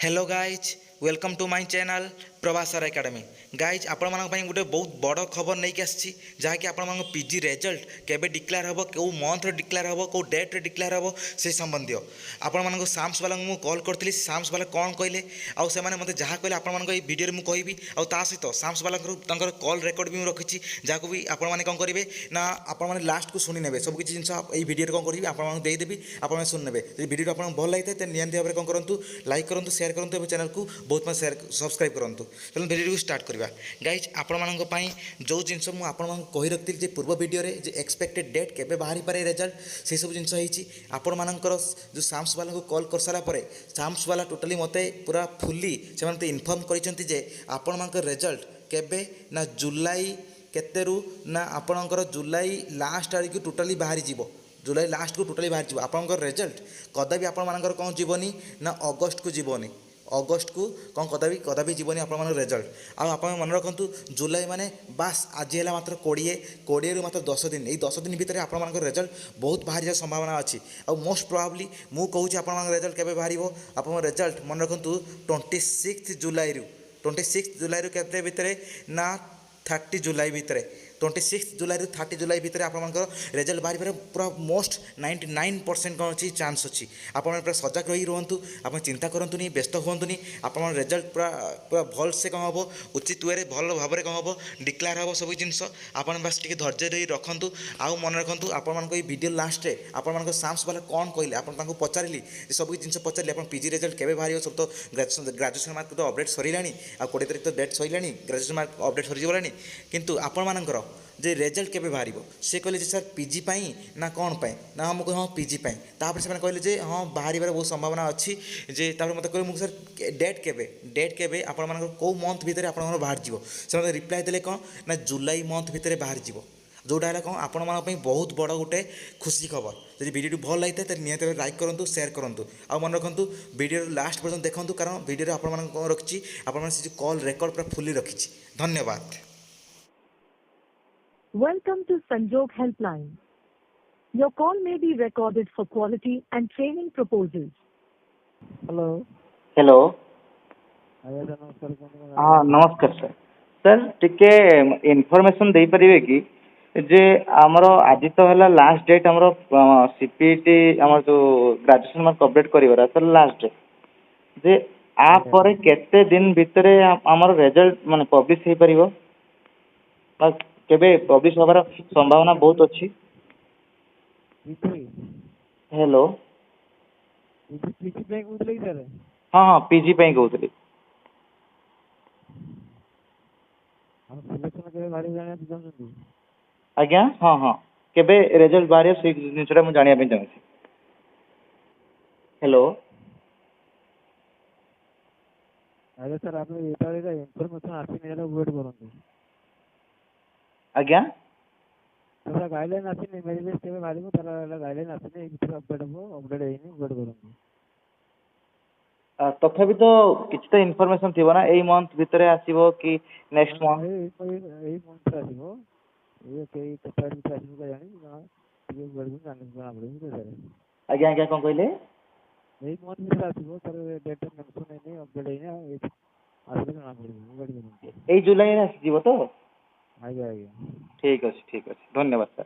Hello guys welcome to my channel प्रभासर academy. Guys आपण गोटे बहुत बड़ खबर नहीं आसी जहाँकि आपण पीजी रिजल्ट केबे डिक्लेयर हम कौ मंथ डिक्लेयर हम कौ डेट्रे डिक्लेयर हम से संबंधी आपण साम्स वाला मुझे कॉल करी साम्स वाला कौन कहले आउ से मतलब जहाँ कहले आपण भिडियो मुझे कहबी आ सहित साम्स वाला कॉल रेकर्ड भी रखी जहाँ भी आपण कौन करेंगे ना आपण लास्ट को शुणी ने सब किसी जिन भिडियो कौन करी आपदेवी आप शुणी ने भिडियो आप भल लगी था निहती भाव में कौन करूँ लाइक करूँ शेयर करूँ चैनल को बहुत मैं शेयर सब्सक्राइब करूँ। चलो भिडियो स्टार्ट करवा। गाइज आपण जो जिनस मुझे कही रखी पूर्व भिडियो जो एक्सपेक्टेड डेट केबे बाहरी पारे रिजल्ट से सब जिन आपण मानकर जो साम्स वाला को कॉल कर सारापर साम्स वाला टोटाली मत पूरा फुली से मत इनफर्म करते आपण मान रिजल्ट केबे ना जुलाई केतेरू ना आपणकर जुलाई लास्ट आड़ की टोटाली बाहरी जीव जुलाई लास्ट को टोटाली बाहर आपंकर रिजल्ट कदापि आपण कौन जीवनी ना अगस्ट को जीवनी अगस्ट को कौन कदापि कदापि जीवनी आपण रिजल्ट आप मन रखु जुलाई माने बास आज है मात्र 20 रु मात्र 10 दिन ये 10 दिन भितर आपण रिजल्ट बहुत बाहर जा संभावना अच्छी आ मोस्ट प्रोबेबली मु कहूँ आपण रिजल्ट केबे बाहर आप रिजल्ट मन रखु 26 जुलाई रु 26 जुलाई रु केते भितर ना 30 जुलाई भितर 26 जुलाई रु 30 जुलाई भितर आपंकर रिजल्ट बाहर पूरा मोस्ट 99% कौन अच्छी चांस अच्छी आप सजग रही रुहतु आप चिंता करतु व्यस्त हूँ आप रिजल्ट पूरा पूरा भल से कौन हम उचित वे भल भाव में कौन हम डिक्लेयर हम सब जिनस आप बस टी धैर्य रही रखु आउ मन रखु आपण भिडियो लास्ट आपण साम्स वाला कौन कहले आपको पचारि सब जिन पचारि आप पीजी रिजल्ट केबे बाहर सब तो ग्रेजुएशन मार्क तो अपडेट सर आ 20 तारीख तो date sir graduation mark update सरीगला किंतु आपण मानकर जे रिजल्ट केबे बाहर से कहले सर पीजी पाई ना कौन पाए ना हम हाँ पीजी पाई से कहले जे हाँ बाहर बहुत संभावना अच्छी जे मत कहले मुझे सर डेट केबे आपण मान कौ मंथ भितर आप बाहर जीव से रिप्लाई देले कौन ना जुलाई मंथ भितर बाहर जीव जोटा है कौन आपण मानी बहुत बड़ गोटे खुशी खबर जब वीडियो भल लगी था निहत लाइक करूँ शेयर करूँ आ मन रखु वीडियो लास्ट पर्यटन देखूँ कारण वीडियो आपण रखी आप कॉल रेकर्ड पूरा फुली रखी। धन्यवाद। Welcome to Sanjog Helpline. Your call may be recorded for quality and training purposes. Hello hello आज्ञा नमस्कार। हाँ नमस्कार सर सर टिके इनफॉरमेशन दे परिवे कि जे हमरो आज तो है लास्ट डेट हमरो सीपीटी हमर जो ग्रेजुएशन मार्क अपडेट करिवरा सर लास्ट डेट जे आ पर केते दिन भितरे हमर रिजल्ट माने पब्लिश हे परिवो केबे पब्लिश होबार संभावना बहुत अच्छी। हेलो पीजी बैंक उतले सर हाँ हाँ पीजी पे कहते हम सिलेक्शन के बारे जाने चाहते आज्ञा हाँ हाँ केबे रिजल्ट बाहर से जिनसा मुझे जाना चाहिए। हेलो अरे सर आप इनफॉरमेशन आसी नहीं वेट करते आज्ञा तथा गाइडलाइन आसी नहीं मेरी लिस्ट के बारे में तरा गाइडलाइन आसी नहीं कितना अपडेट हो अपडेट है नहीं वेट करते तथापि तो किसी तो इनफॉरमेशन थी ना यही मंथ भितर आसीबो कि नेक्स्ट मंथ यही मंथ आसीबो ये कई कटार भी आसीबो का जानी ना ये वेट में जाने बना पड़ेगा सर। आज्ञा आज्ञा कौन कहले यही मंथ भितर आसीबो सर डेट मेंशन नहीं अपडेट है ना ये आसीबो जाना पड़ेगा वेट करते यही जुलाई रे आसीबो तो आज्ञा ठीक अच्छे धन्यवाद सर।